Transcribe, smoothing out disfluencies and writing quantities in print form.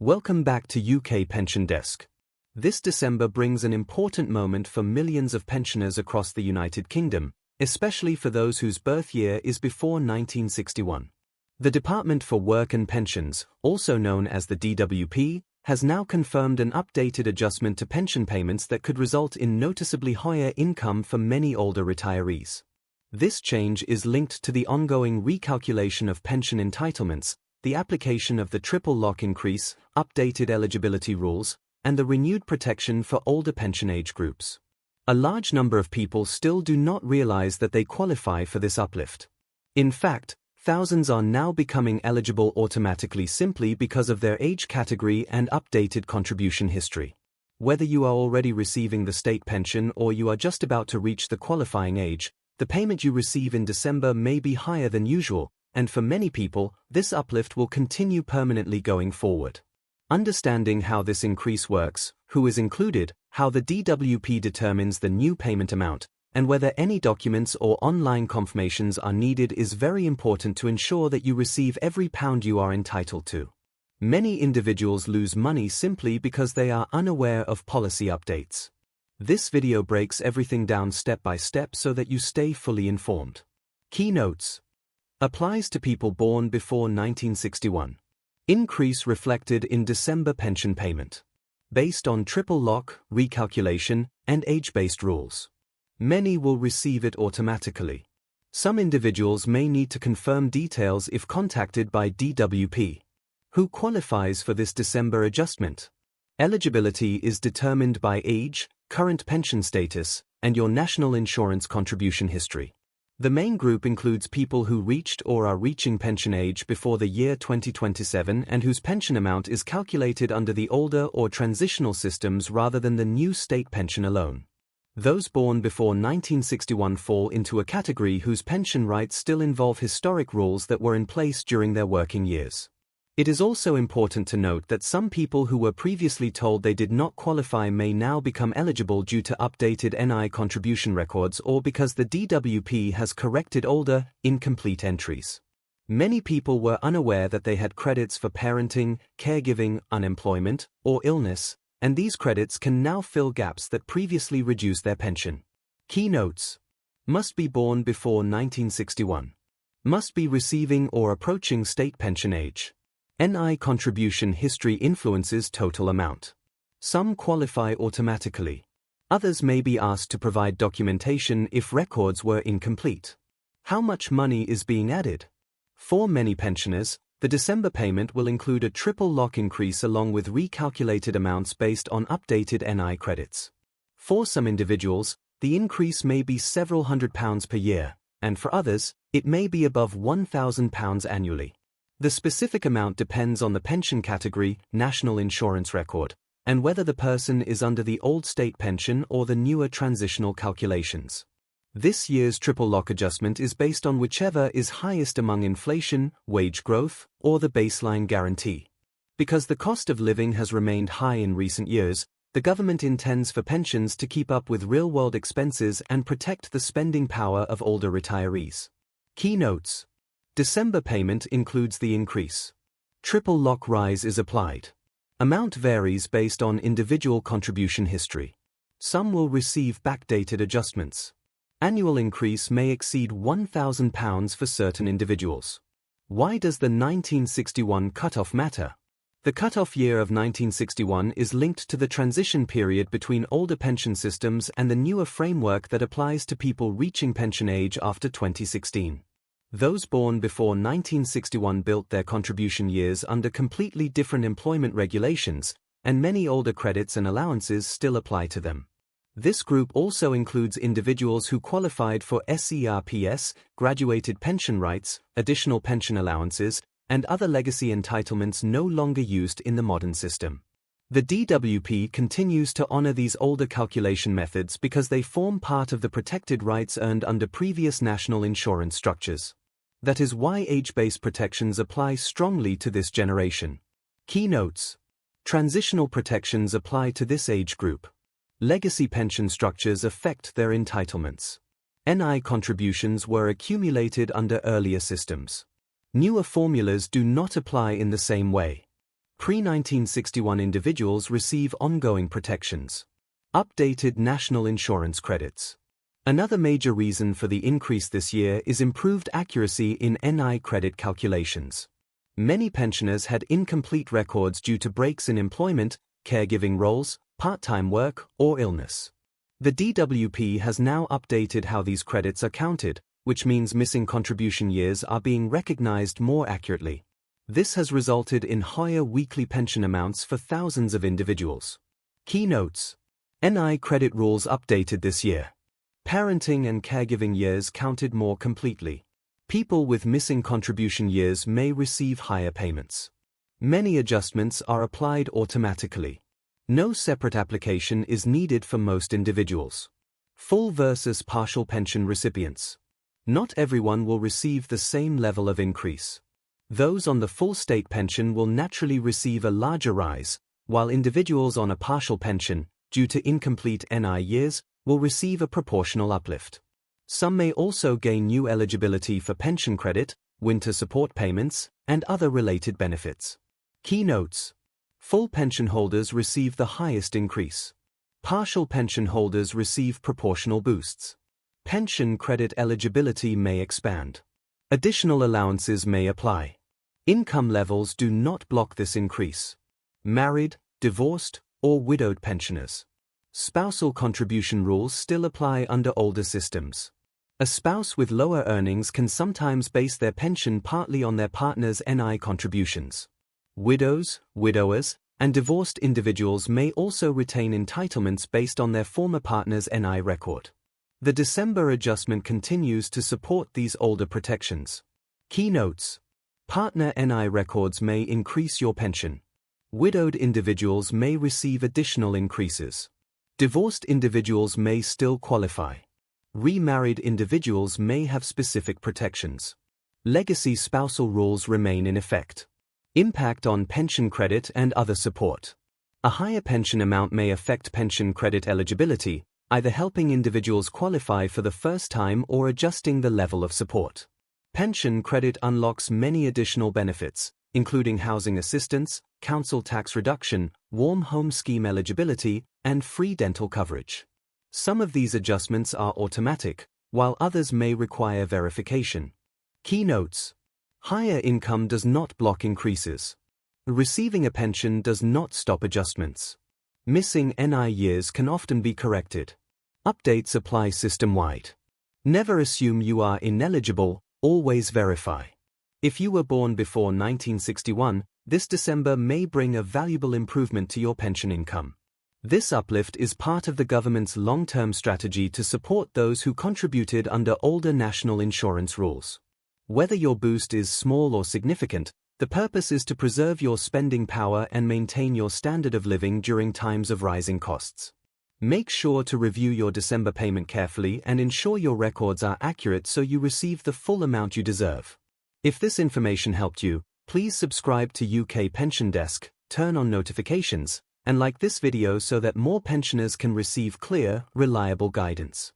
Welcome back to UK Pension Desk. This December brings an important moment for millions of pensioners across the United Kingdom, especially for those whose birth year is before 1961. The Department for Work and Pensions, also known as the DWP, has now confirmed an updated adjustment to pension payments that could result in noticeably higher income for many older retirees. This change is linked to the ongoing recalculation of pension entitlements, the application of the triple lock increase, updated eligibility rules, and the renewed protection for older pension age groups. A large number of people still do not realize that they qualify for this uplift. In fact, thousands are now becoming eligible automatically simply because of their age category and updated contribution history. Whether you are already receiving the state pension or you are just about to reach the qualifying age, the payment you receive in December may be higher than usual, and for many people, this uplift will continue permanently going forward. Understanding how this increase works, who is included, how the DWP determines the new payment amount, and whether any documents or online confirmations are needed is very important to ensure that you receive every pound you are entitled to. Many individuals lose money simply because they are unaware of policy updates. This video breaks everything down step by step so that you stay fully informed. Key notes. Applies to people born before 1961. Increase reflected in December pension payment. Based on triple lock, recalculation, and age-based rules. Many will receive it automatically. Some individuals may need to confirm details if contacted by DWP. Who qualifies for this December adjustment? Eligibility is determined by age, current pension status, and your national insurance contribution history. The main group includes people who reached or are reaching pension age before the year 2027 and whose pension amount is calculated under the older or transitional systems rather than the new state pension alone. Those born before 1961 fall into a category whose pension rights still involve historic rules that were in place during their working years. It is also important to note that some people who were previously told they did not qualify may now become eligible due to updated NI contribution records or because the DWP has corrected older, incomplete entries. Many people were unaware that they had credits for parenting, caregiving, unemployment, or illness, and these credits can now fill gaps that previously reduced their pension. Key notes. Must be born before 1961. Must be receiving or approaching state pension age. NI contribution history influences total amount. Some qualify automatically. Others may be asked to provide documentation if records were incomplete. How much money is being added? For many pensioners, the December payment will include a triple lock increase along with recalculated amounts based on updated NI credits. For some individuals, the increase may be several £100s per year, and for others, it may be above £1,000 annually. The specific amount depends on the pension category, national insurance record, and whether the person is under the old state pension or the newer transitional calculations. This year's triple lock adjustment is based on whichever is highest among inflation, wage growth, or the baseline guarantee. Because the cost of living has remained high in recent years, the government intends for pensions to keep up with real-world expenses and protect the spending power of older retirees. Key notes. December payment includes the increase. Triple lock rise is applied. Amount varies based on individual contribution history. Some will receive backdated adjustments. Annual increase may exceed £1,000 for certain individuals. Why does the 1961 cutoff matter? The cutoff year of 1961 is linked to the transition period between older pension systems and the newer framework that applies to people reaching pension age after 2016. Those born before 1961 built their contribution years under completely different employment regulations, and many older credits and allowances still apply to them. This group also includes individuals who qualified for SERPS, graduated pension rights, additional pension allowances, and other legacy entitlements no longer used in the modern system. The DWP continues to honor these older calculation methods because they form part of the protected rights earned under previous national insurance structures. That is why age-based protections apply strongly to this generation. Key notes. Transitional protections apply to this age group. Legacy pension structures affect their entitlements. NI contributions were accumulated under earlier systems. Newer formulas do not apply in the same way. Pre-1961 individuals receive ongoing protections. Updated national insurance credits. Another major reason for the increase this year is improved accuracy in NI credit calculations. Many pensioners had incomplete records due to breaks in employment, caregiving roles, part-time work, or illness. The DWP has now updated how these credits are counted, which means missing contribution years are being recognized more accurately. This has resulted in higher weekly pension amounts for thousands of individuals. Key notes: NI credit rules updated this year. Parenting and caregiving years counted more completely. People with missing contribution years may receive higher payments. Many adjustments are applied automatically. No separate application is needed for most individuals. Full versus partial pension recipients. Not everyone will receive the same level of increase. Those on the full state pension will naturally receive a larger rise, while individuals on a partial pension, due to incomplete NI years, will receive a proportional uplift. Some may also gain new eligibility for pension credit, winter support payments, and other related benefits. Key notes: full pension holders receive the highest increase. Partial pension holders receive proportional boosts. Pension credit eligibility may expand. Additional allowances may apply. Income levels do not block this increase. Married, divorced, or widowed pensioners. Spousal contribution rules still apply under older systems. A spouse with lower earnings can sometimes base their pension partly on their partner's NI contributions. Widows, widowers, and divorced individuals may also retain entitlements based on their former partner's NI record. The December adjustment continues to support these older protections. Key notes: partner NI records may increase your pension. Widowed individuals may receive additional increases. Divorced individuals may still qualify. Remarried individuals may have specific protections. Legacy spousal rules remain in effect. Impact on pension credit and other support. A higher pension amount may affect pension credit eligibility, either helping individuals qualify for the first time or adjusting the level of support. Pension credit unlocks many additional benefits, including housing assistance, council tax reduction, warm home scheme eligibility, and free dental coverage. Some of these adjustments are automatic, while others may require verification. Key notes: higher income does not block increases. Receiving a pension does not stop adjustments. Missing NI years can often be corrected. Updates apply system-wide. Never assume you are ineligible, always verify. If you were born before 1961, this December may bring a valuable improvement to your pension income. This uplift is part of the government's long-term strategy to support those who contributed under older national insurance rules. Whether your boost is small or significant, the purpose is to preserve your spending power and maintain your standard of living during times of rising costs. Make sure to review your December payment carefully and ensure your records are accurate so you receive the full amount you deserve. If this information helped you, please subscribe to UK Pension Desk, turn on notifications, and like this video so that more pensioners can receive clear, reliable guidance.